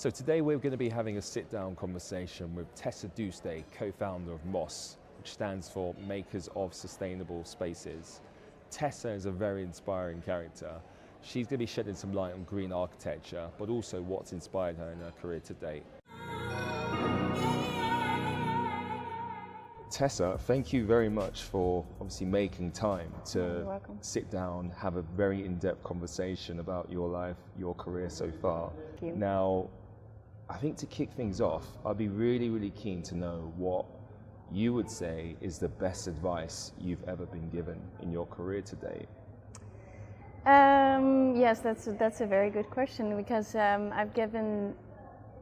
So today we're going to be having a sit-down conversation with Tessa Duste, co-founder of MOS, which stands for Makers of Sustainable Spaces. Tessa is a very inspiring character. She's going to be shedding some light on green architecture, but also what's inspired her in her career to date. Tessa, thank you very much for obviously making time to sit down, have a very in-depth conversation about your life, your career so far. Thank you. Now, I think to kick things off, I'd be really keen to know what you would say is the best advice you've ever been given in your career to date. Yes, that's a very good question, because I've given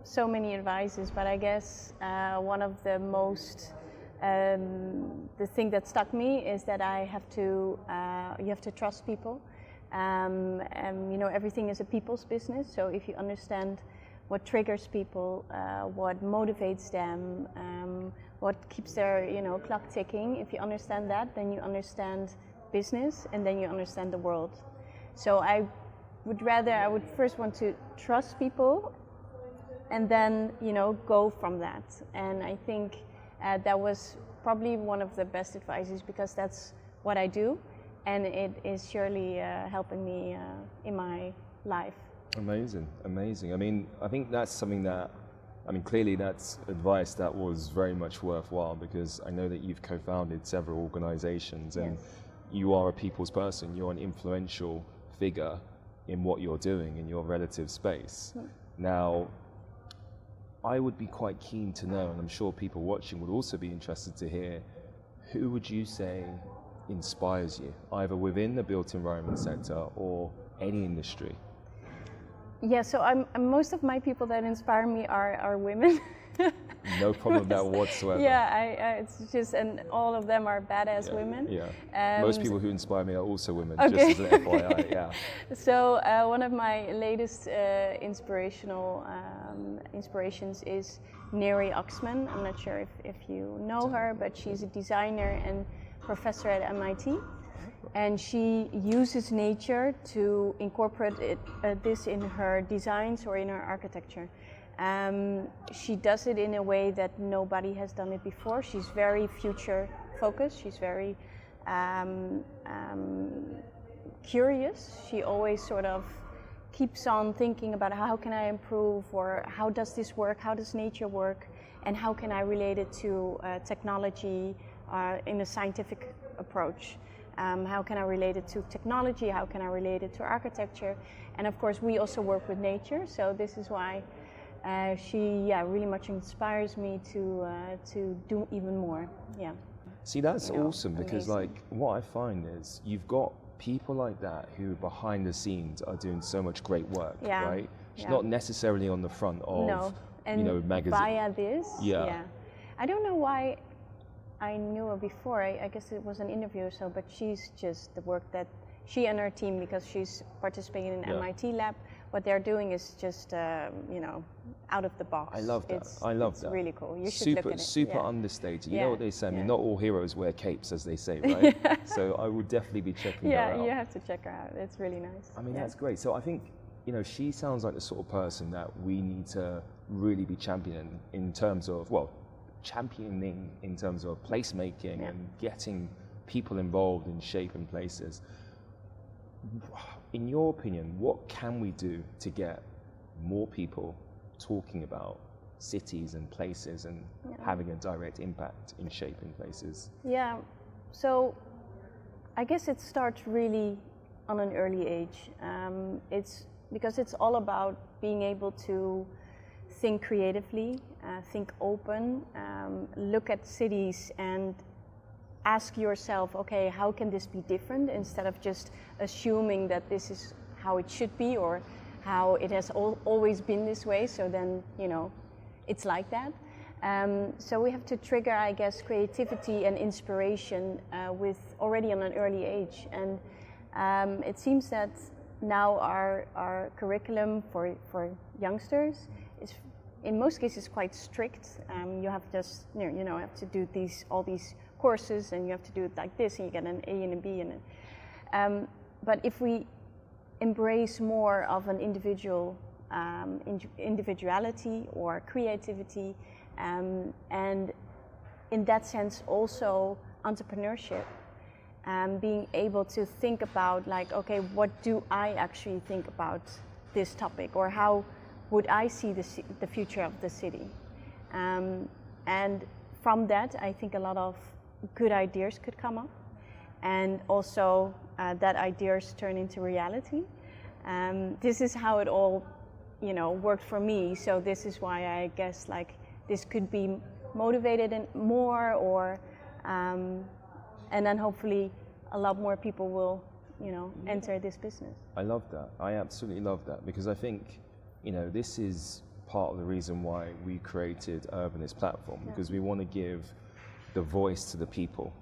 so many advices, but I guess one of the most the thing that stuck me is that you have to trust people. And you know, everything is a people's business. So if you understand what triggers people, what motivates them, what keeps their clock ticking, if you understand that, then you understand business, and then you understand the world. So I would first want to trust people, and then go from that. And I think that was probably one of the best advices, because that's what I do, and it is surely helping me in my life. Amazing. I mean, I think that's something that, clearly that's advice that was very much worthwhile, because I know that you've co-founded several organizations, and Yes. You are a people's person. You're an influential figure in what you're doing in your relative space. Now, I would be quite keen to know, and I'm sure people watching would also be interested to hear, who would you say inspires you, either within the built environment sector or any industry? Yeah, so most of my people that inspire me are women. No problem with that whatsoever. Yeah, it's just, and all of them are badass women. Yeah. Most people who inspire me are also women, okay. just as an FYI, yeah. So one of my latest inspirations is Neri Oxman. I'm not sure if you know her, but she's a designer and professor at MIT. And she uses nature to incorporate this in her designs or in her architecture. She does it in a way that nobody has done it before. She's very future focused. She's very curious. She always sort of keeps on thinking about, how can I improve, or how does this work, how does nature work, and how can I relate it to technology in a scientific approach. How can I relate it to technology? How can I relate it to architecture? And of course, we also work with nature, so this is why she really much inspires me to do even more. Yeah. See, that's awesome, because amazing. like what I find is you've got people like that who behind the scenes are doing so much great work, right? She's not necessarily on the front of magazines. Via this, I don't know why I knew her before. I guess it was an interview or so, but she's just the work that she and her team, because she's participating in an MIT lab, what they're doing is just out of the box. I love that. It's really cool. You should look at it. Super understated. You know what they say? I mean, not all heroes wear capes, as they say, right? So I would definitely be checking her out. Yeah, you have to check her out. It's really nice. I mean, that's great. So I think she sounds like the sort of person that we need to really be championing in terms of placemaking and getting people involved in shaping places. In your opinion, what can we do to get more people talking about cities and places and having a direct impact in shaping places? Yeah, so I guess it starts really on an early age. It's because it's all about being able to think creatively, think open, look at cities and ask yourself, okay, how can this be different, instead of just assuming that this is how it should be or how it has always been this way, so then, it's like that. So we have to trigger, I guess, creativity and inspiration with already on an early age. And it seems that now our curriculum for youngsters is, in most cases, quite strict. You have just, have to do all these courses, and you have to do it like this, and you get an A and a B. But if we embrace more of an individual individuality or creativity, and in that sense also entrepreneurship, being able to think about like, okay, what do I actually think about this topic, or how would I see the future of the city, and from that I think a lot of good ideas could come up, and also that ideas turn into reality. This is how it all, worked for me. So this is why I guess like this could be motivated and more, or and then hopefully a lot more people will, enter this business. I love that. I absolutely love that, because I think, this is part of the reason why we created Urbanist platform, because we want to give the voice to the people.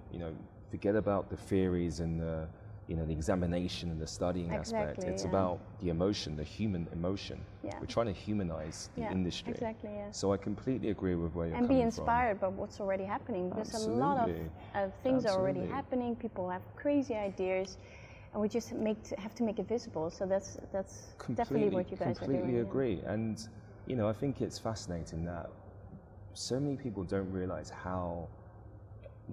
Forget about the theories and the examination and the studying aspect. It's about the emotion, the human emotion. Yeah. We're trying to humanize the industry. Exactly, yeah. So I completely agree with where you're coming coming from. And be inspired by what's already happening, because a lot of things are already happening. People have crazy ideas, and we just have to make it visible. So that's definitely what you guys are doing. Completely agree. And I think it's fascinating that so many people don't realize how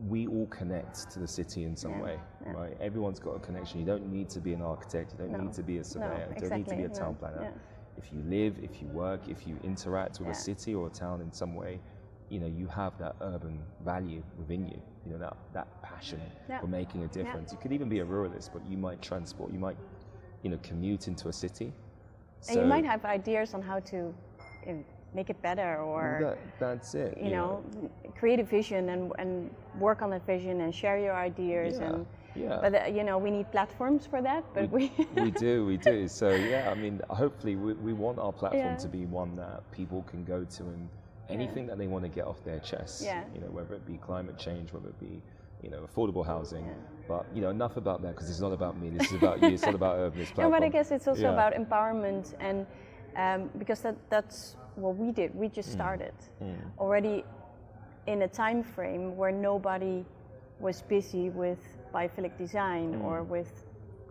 we all connect to the city in some way, right? Everyone's got a connection. You don't need to be an architect, you don't need to be a surveyor, you don't need to be a town planner. If you live, if you work, if you interact with a city or a town in some way, you have that urban value within you, that passion for making a difference. You could even be a ruralist, but you might transport, you might, commute into a city. And you might have ideas on how to make it better, or that's it. Create a vision and work on that vision and share your ideas. But we need platforms for that. But we do. So hopefully we want our platform to be one that people can go to, and anything that they want to get off their chest. Whether it be climate change, whether it be affordable housing. But enough about that, because it's not about me. This is about you. It's not about Urbanist platform. No, but I guess it's also about empowerment, and because that's what we did. We just started already in a time frame where nobody was busy with biophilic design or with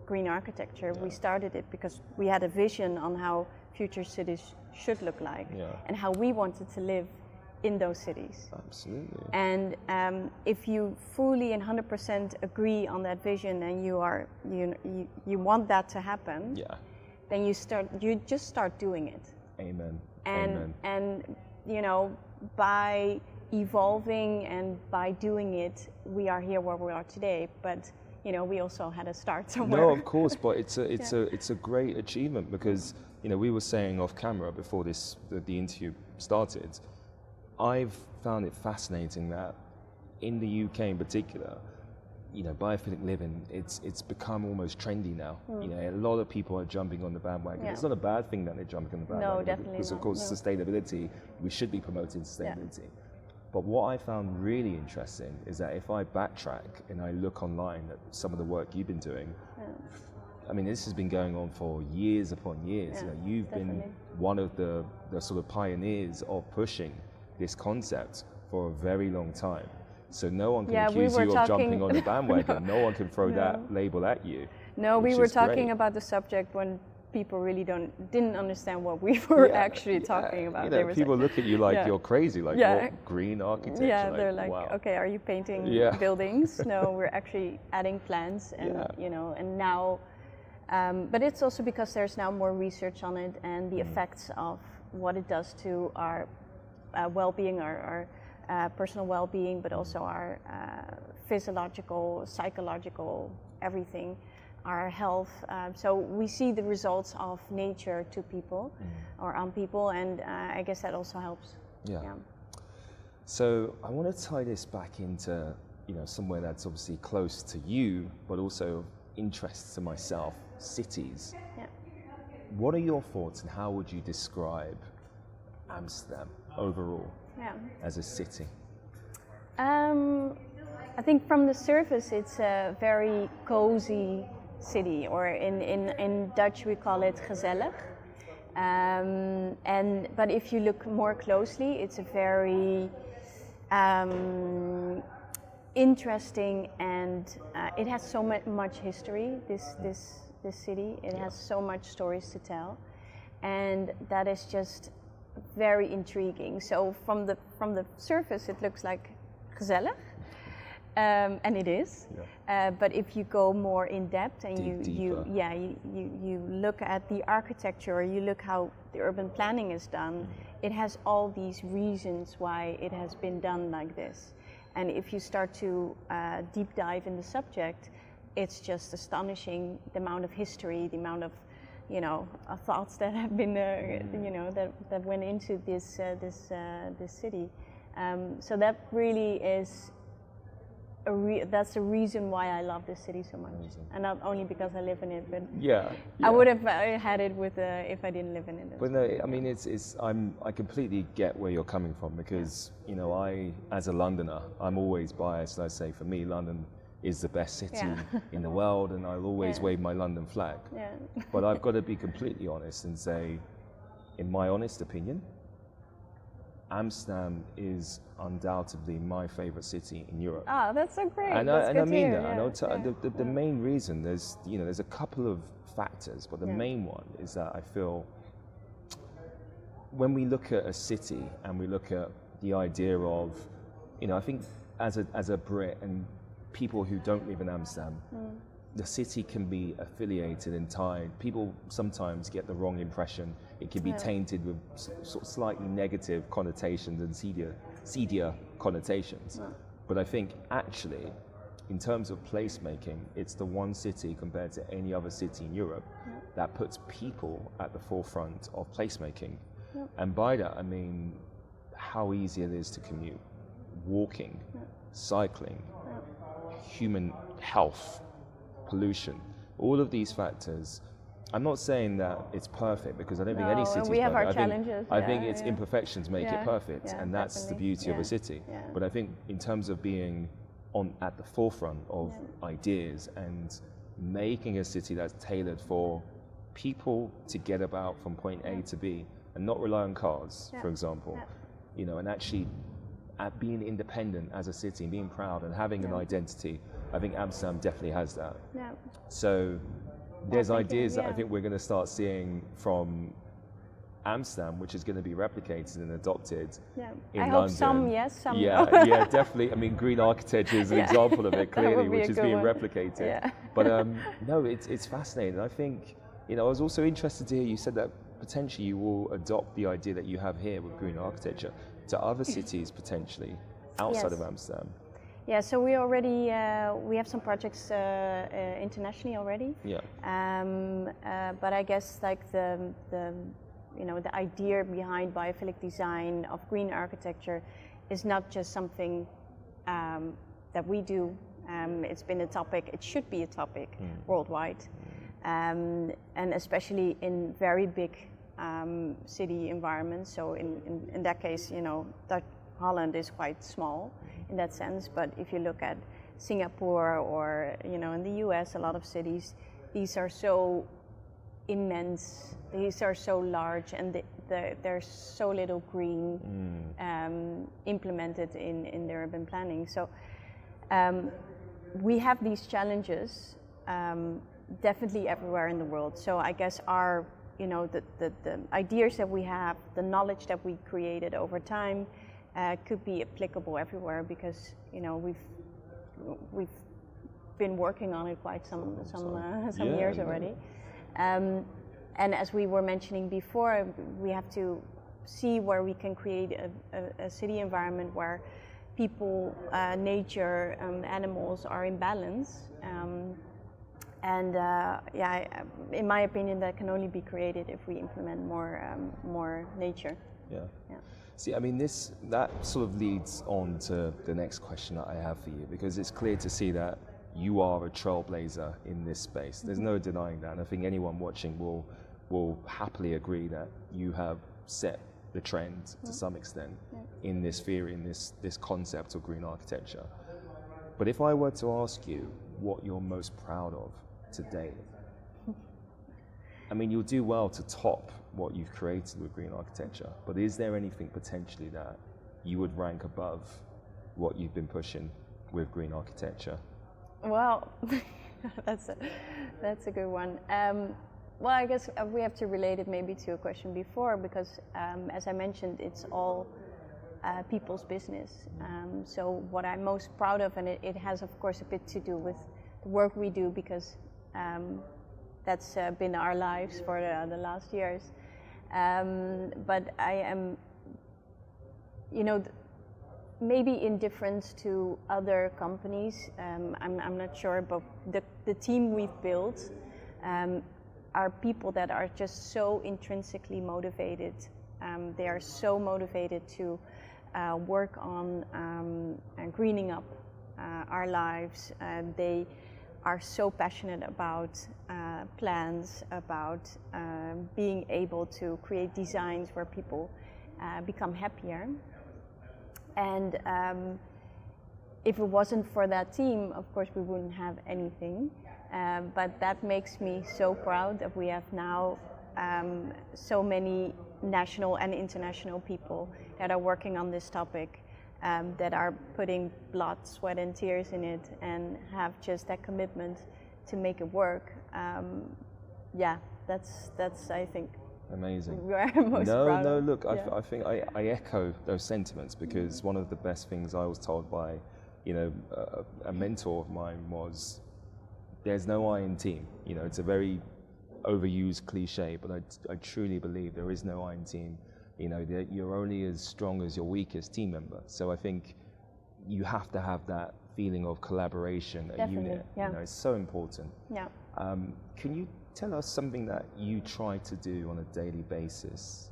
green architecture. We started it because we had a vision on how future cities should look like and how we wanted to live in those cities. Absolutely. And if you fully and 100% agree on that vision, and you want that to happen, then you just start doing it. Amen. And by evolving and by doing it, we are here where we are today. But we also had to start somewhere. No, of course, but it's a great achievement, because we were saying off camera before the interview started. I've found it fascinating that in the UK in particular, biophilic living, it's become almost trendy now. A lot of people are jumping on the bandwagon. It's not a bad thing that they're jumping on the bandwagon. No, definitely because of course sustainability, we should be promoting sustainability. But what I found really interesting is that if I backtrack and I look online at some of the work you've been doing, this has been going on for years upon years. You've been one of the sort of pioneers of pushing this concept for a very long time. So no one can accuse you of jumping on the bandwagon. No one can throw that label at you. No, we were talking about the subject when people really didn't understand what we were actually talking about. People look at you like you're crazy, like what, green architecture? Yeah, they're like, wow. Okay, are you painting buildings? No, we're actually adding plants, and and now, but it's also because there's now more research on it and the effects of what it does to our well-being, our personal well-being, but also our physiological, psychological, everything, our health. So we see the results of nature to people or on people, and I guess that also helps. Yeah. So I want to tie this back into somewhere that's obviously close to you, but also interest to myself, cities. Yeah. What are your thoughts, and how would you describe Amsterdam overall as a city? I think from the surface it's a very cozy city, or in Dutch we call it gezellig. But if you look more closely, it's a very interesting, and it has so much history. This city, it has so much stories to tell. and that is just very intriguing. So from the surface, it looks like gezellig, and it is. Yeah. But if you go more in depth and you look at the architecture, or you look how the urban planning is done, it has all these reasons why it has been done like this. And if you start to deep dive in the subject, it's just astonishing the amount of history, the amount of thoughts that have been that went into this city. So that really is that's the reason why I love this city so much. Amazing. And not only because I live in it, but I would have had it with if I didn't live in it. But no, I mean I completely get where you're coming from, because I, as a Londoner, I'm always biased. I say, for me, London is the best city in the world, and I'll always wave my London flag. Yeah. But I've got to be completely honest and say, in my honest opinion, Amsterdam is undoubtedly my favorite city in Europe. Oh, that's so great. And I mean that. Yeah. The main reason, there's a couple of factors, but the main one is that I feel when we look at a city and we look at the idea of, I think as a Brit and people who don't live in Amsterdam, the city can be affiliated and tied. People sometimes get the wrong impression. It can be tainted with sort of slightly negative connotations and seedier connotations. Yeah. But I think actually, in terms of placemaking, it's the one city compared to any other city in Europe that puts people at the forefront of placemaking. Yeah. And by that, I mean how easy it is to commute, walking, cycling, human health, pollution, all of these factors. I'm not saying that it's perfect, because I don't think any city is perfect. We have our challenges. I think its imperfections make it perfect, and that's definitely the beauty of a city. Yeah. But I think in terms of being at the forefront of ideas and making a city that's tailored for people to get about from point A to B and not rely on cars, for example, and actually being independent as a city and being proud and having an identity. I think Amsterdam definitely has that. Yeah. So there's ideas that I think we're going to start seeing from Amsterdam, which is going to be replicated and adopted in London. Hope some. Yeah, definitely. I mean, green architecture is an example of it, clearly, which is being replicated. Yeah. But no, it's fascinating. I think, I was also interested to hear you said that potentially you will adopt the idea that you have here with green architecture to other cities potentially outside of Amsterdam. Yeah, so we already we have some projects internationally already. Yeah. But I guess like the idea behind biophilic design of green architecture is not just something that we do. It's been a topic. It should be a topic worldwide, and especially in very big city environments. So in that case, Holland is quite small in that sense, but if you look at Singapore or in the US, a lot of cities, these are so immense, these are so large, and there's so little green implemented in their urban planning. So we have these challenges definitely everywhere in the world. So I guess our the ideas that we have, the knowledge that we created over time, could be applicable everywhere, because we've been working on it quite some years already. And as we were mentioning before, we have to see where we can create a city environment where people, nature, animals are in balance. In my opinion, that can only be created if we implement more nature. Yeah. See, I mean, that sort of leads on to the next question that I have for you, because it's clear to see that you are a trailblazer in this space. There's no denying that, and I think anyone watching will happily agree that you have set the trend to some extent in this theory, in this concept of green architecture. But if I were to ask you what you're most proud of today, I mean, you'll do well to top what you've created with green architecture, but is there anything potentially that you would rank above what you've been pushing with green architecture? Well, that's a good one. Well, I guess we have to relate it maybe to a question before, because as I mentioned, it's all people's business. So what I'm most proud of, and it has of course a bit to do with the work we do, because that's been our lives for the last years. But I am, maybe in difference to other companies, I'm not sure, but the team we've built are people that are just so intrinsically motivated. They are so motivated to work on greening up our lives. They are so passionate about plans, about being able to create designs where people become happier. And if it wasn't for that team, of course we wouldn't have anything. But that makes me so proud that we have now so many national and international people that are working on this topic, that are putting blood, sweat and tears in it, and have just that commitment to make it work. That's I think amazing. Where I'm most proud of. Look, I think I echo those sentiments, because one of the best things I was told by, a mentor of mine was, there's no I in team. It's a very overused cliche, but I truly believe there is no I in team. That you're only as strong as your weakest team member. So I think you have to have that feeling of collaboration, a unit. Yeah. It's so important. Yeah. Can you tell us something that you try to do on a daily basis?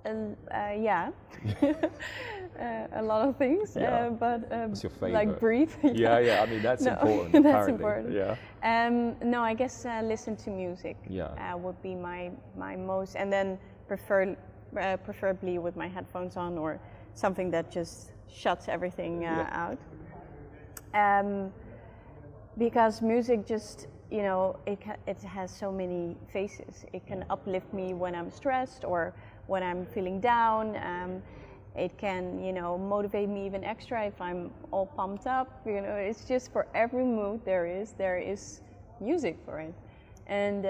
Yeah, a lot of things. Yeah. But what's your favorite? like breathe. Yeah. I mean, that's No, important. that's apparently. important. Yeah. No, I guess listen to music. Yeah. Would be my most, and then preferably with my headphones on, or something that just shuts everything out. Because music just, it has so many faces. It can uplift me when I'm stressed or when I'm feeling down. It can, motivate me even extra if I'm all pumped up. It's just for every mood there is music for it, and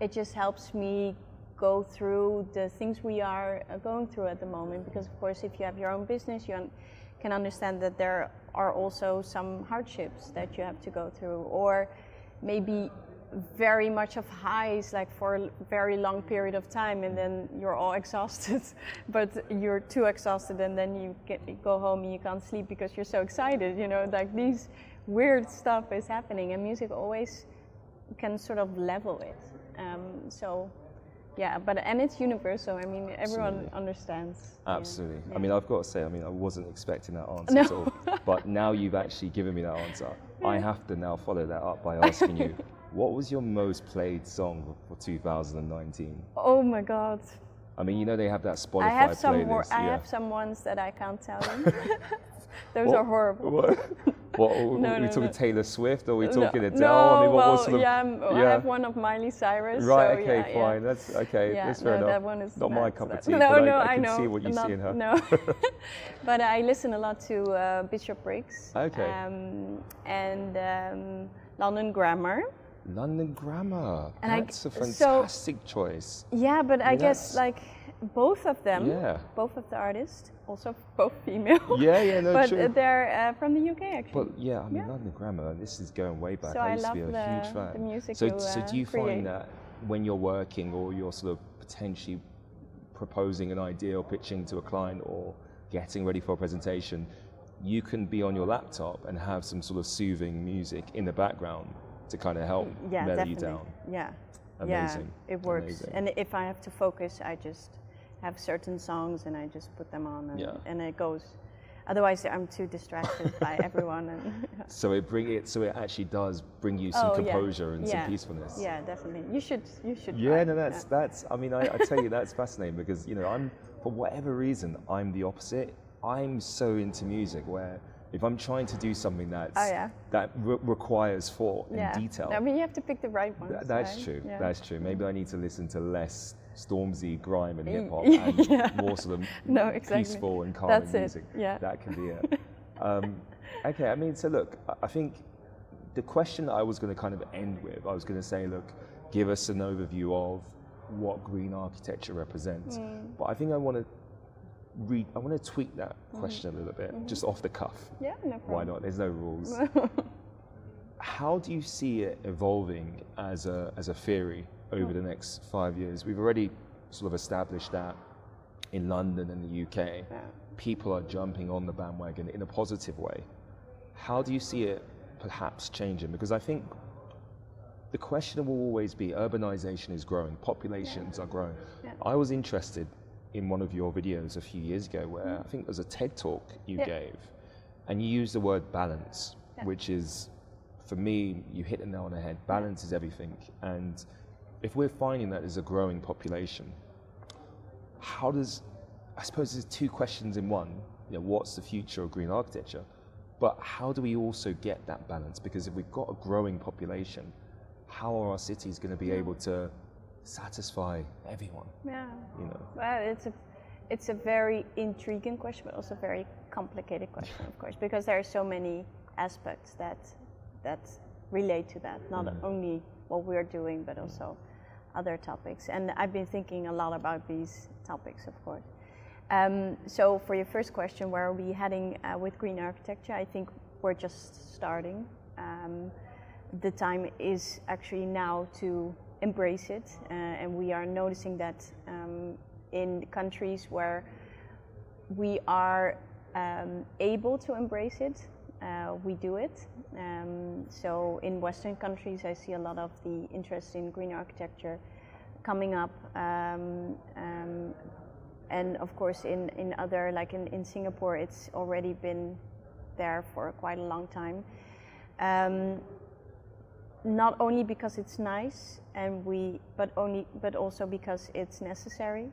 it just helps me go through the things we are going through at the moment. Because of course, if you have your own business, you can understand that there are also some hardships that you have to go through, or maybe very much of highs, like for a very long period of time, and then you're all exhausted, but you're too exhausted, and then you go home and you can't sleep because you're so excited, like these weird stuff is happening, and music always can sort of level it. And it's universal. I mean, everyone Absolutely. Understands. Absolutely. Yeah. I mean, I've got to say, I wasn't expecting that answer at all. But now you've actually given me that answer. Yeah. I have to now follow that up by asking you, what was your most played song for 2019? Oh my God. I mean, they have that Spotify playlist. I have some ones that I can't tell you. Those are horrible. What are we talking Taylor Swift, or are we talking Adele? No, I mean, what sort of, I have one of Miley Cyrus. Right, so okay, fine. That's okay. Yeah, that's fair enough. That one is not my cup of tea. No, but no, I can know. see what you see in her. No, but I listen a lot to Bishop Briggs. Okay. And London Grammar. London Grammar. And that's a fantastic choice. Yeah, but I guess like both of them, both of the artists, also both female. But true. They're from the UK actually. But I mean, London Grammar, this is going way back. So I used to be a huge fan. The music so do you create. find that when you're working, or you're sort of potentially proposing an idea or pitching to a client or getting ready for a presentation, you can be on your laptop and have some sort of soothing music in the background to kind of help mellow you down? Yeah. Amazing. Yeah, it works. Amazing. And if I have to focus, I just have certain songs and I just put them on, and it goes. Otherwise, I'm too distracted by everyone. And So it actually does bring you some composure and some peacefulness. Yeah, definitely. You should. Yeah, no, that's. I mean, I tell you, that's fascinating, because I'm, for whatever reason, I'm the opposite. I'm so into music where if I'm trying to do something that requires thought and detail. I mean, you have to pick the right ones. That's right? true. Yeah. That's true. Maybe I need to listen to less Stormzy, grime, and hip hop, and more sort of peaceful and calming music. Yeah. That can be it. Okay, I mean, so look, I think the question that I was going to kind of end with, I was going to say, look, give us an overview of what green architecture represents. But I think I want to tweak that question a little bit, just off the cuff. Yeah, no problem. Why not? There's no rules. How do you see it evolving as a theory over the next 5 years? We've already sort of established that in London and the UK, people are jumping on the bandwagon in a positive way. How do you see it perhaps changing? Because I think the question will always be, urbanization is growing, populations are growing. I was interested in one of your videos a few years ago where I think there's a TED talk you gave, and you used the word balance, which is, for me, you hit the nail on the head. Balance is everything. And if we're finding that there's a growing population, I suppose there's two questions in one. You know, what's the future of green architecture? But how do we also get that balance? Because if we've got a growing population, how are our cities going to be able to satisfy everyone? Yeah. You know. Well, it's a very intriguing question, but also a very complicated question, of course, because there are so many aspects that relate to that. Not only what we're doing, but also other topics. And I've been thinking a lot about these topics, of course. So for your first question, where are we heading with green architecture? I think we're just starting. The time is actually now to embrace it, and we are noticing that in countries where we are able to embrace it, we do it. So in Western countries, I see a lot of the interest in green architecture coming up. And of course, in other, like in Singapore, it's already been there for quite a long time. Not only because it's nice, but also because it's necessary.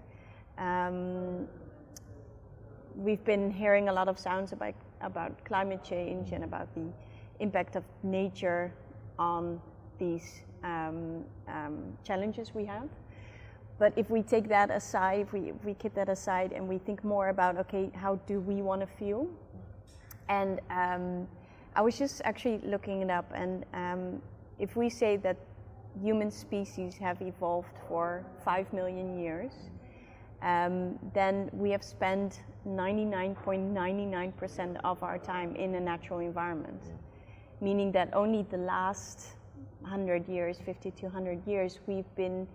We've been hearing a lot of sounds about climate change and about the impact of nature on these challenges we have. But if we take that aside, if we keep that aside and we think more about, okay, how do we want to feel? And I was just actually looking it up, and if we say that human species have evolved for 5 million years, then we have spent 99.99% of our time in a natural environment, meaning that only the last 100 years, 50 to 100 years, we've been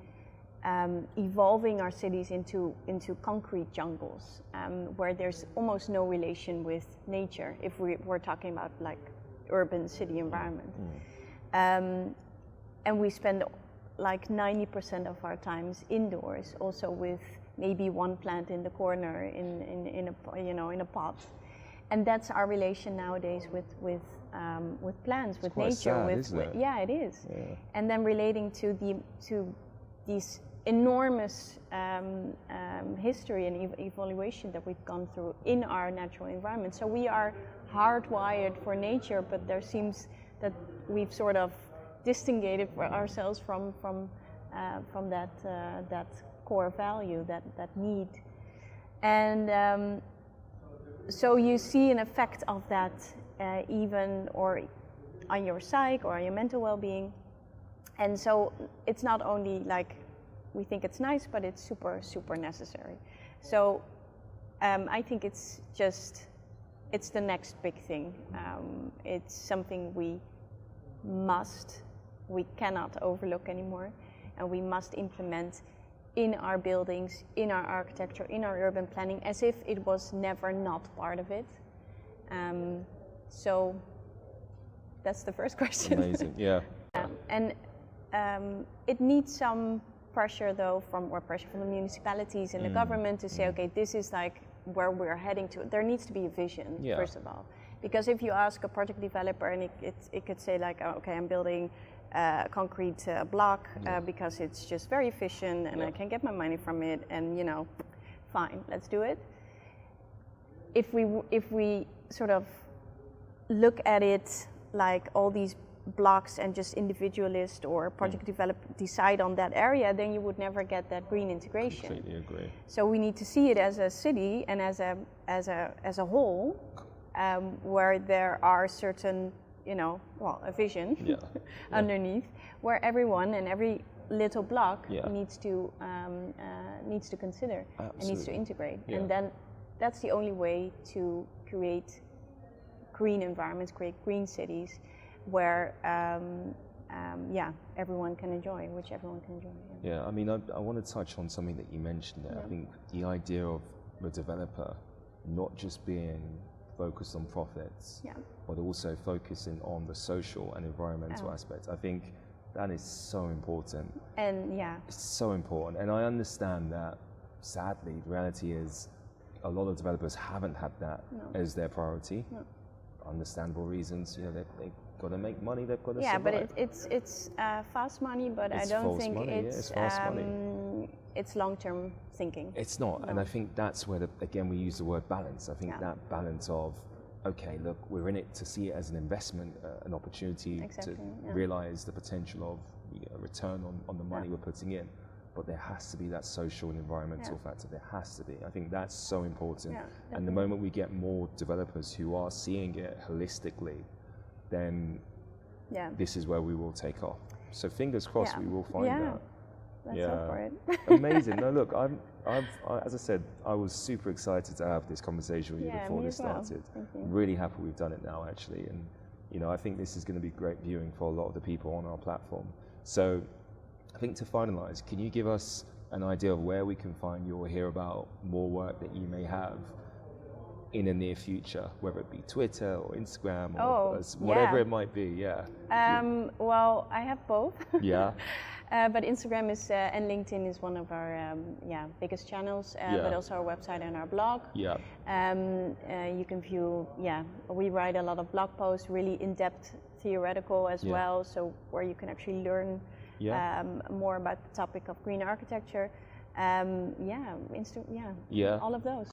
evolving our cities into concrete jungles, where there's almost no relation with nature, if we're talking about like urban city environment. And we spend like 90% of our times indoors, also with maybe one plant in the corner in a pot. And that's our relation nowadays with plants, with nature. Sad, isn't it? Yeah, it is. Yeah. And then relating to these enormous history and evaluation that we've gone through in our natural environment. So we are hardwired for nature, but there seems that we've sort of distinguished ourselves from that core value, that need. And so you see an effect of that even or on your psyche or on your mental well-being. And so it's not only like we think it's nice, but it's super, super necessary. So I think it's the next big thing. It's something we cannot overlook anymore, and we must implement in our buildings, in our architecture, in our urban planning, as if it was never not part of it. So that's the first question. Amazing, yeah. And it needs some pressure though from the municipalities and the government to say, okay, this is like where we're heading to. There needs to be a vision, first of all. Because if you ask a project developer and it could say like, oh, okay, I'm building a concrete block because it's just very efficient and I can get my money from it, and fine, let's do it. If we sort of look at it like all these blocks and just individualist or project developer decide on that area, then you would never get that green integration. Completely agree. So we need to see it as a city and as a whole, where there are certain, a vision underneath, where everyone and every little block needs to consider and needs to integrate, and then that's the only way to create green environments, create green cities, where everyone can enjoy, which everyone can enjoy. Yeah, I mean, I want to touch on something that you mentioned there. I think the idea of the developer not just being focused on profits, but also focusing on the social and environmental aspects. I think that is so important. And it's so important. And I understand that, sadly, the reality is a lot of developers haven't had that as their priority. Understandable reasons, they've got to make money, they've got to survive. But it's fast money, but I don't think it's fast money. It's long-term thinking. It's not, and I think that's where, again, we use the word balance. I think that balance of, okay, look, we're in it to see it as an investment, an opportunity to realize the potential of return on the money we're putting in. But there has to be that social and environmental factor. There has to be. I think that's so important. And the moment we get more developers who are seeing it holistically, then this is where we will take off. So fingers crossed, we will find that. Let's hope for it. Amazing. No, look, as I said, I was super excited to have this conversation with you before this started. I'm really happy we've done it now, actually. And, I think this is going to be great viewing for a lot of the people on our platform. So I think to finalize, can you give us an idea of where we can find you or hear about more work that you may have in the near future, whether it be Twitter or Instagram or whatever it might be? Well, I have both. Yeah. But Instagram is and LinkedIn is one of our biggest channels, but also our website and our blog. Yeah. You can view, we write a lot of blog posts, really in-depth theoretical as well, so where you can actually learn more about the topic of green architecture. All of those.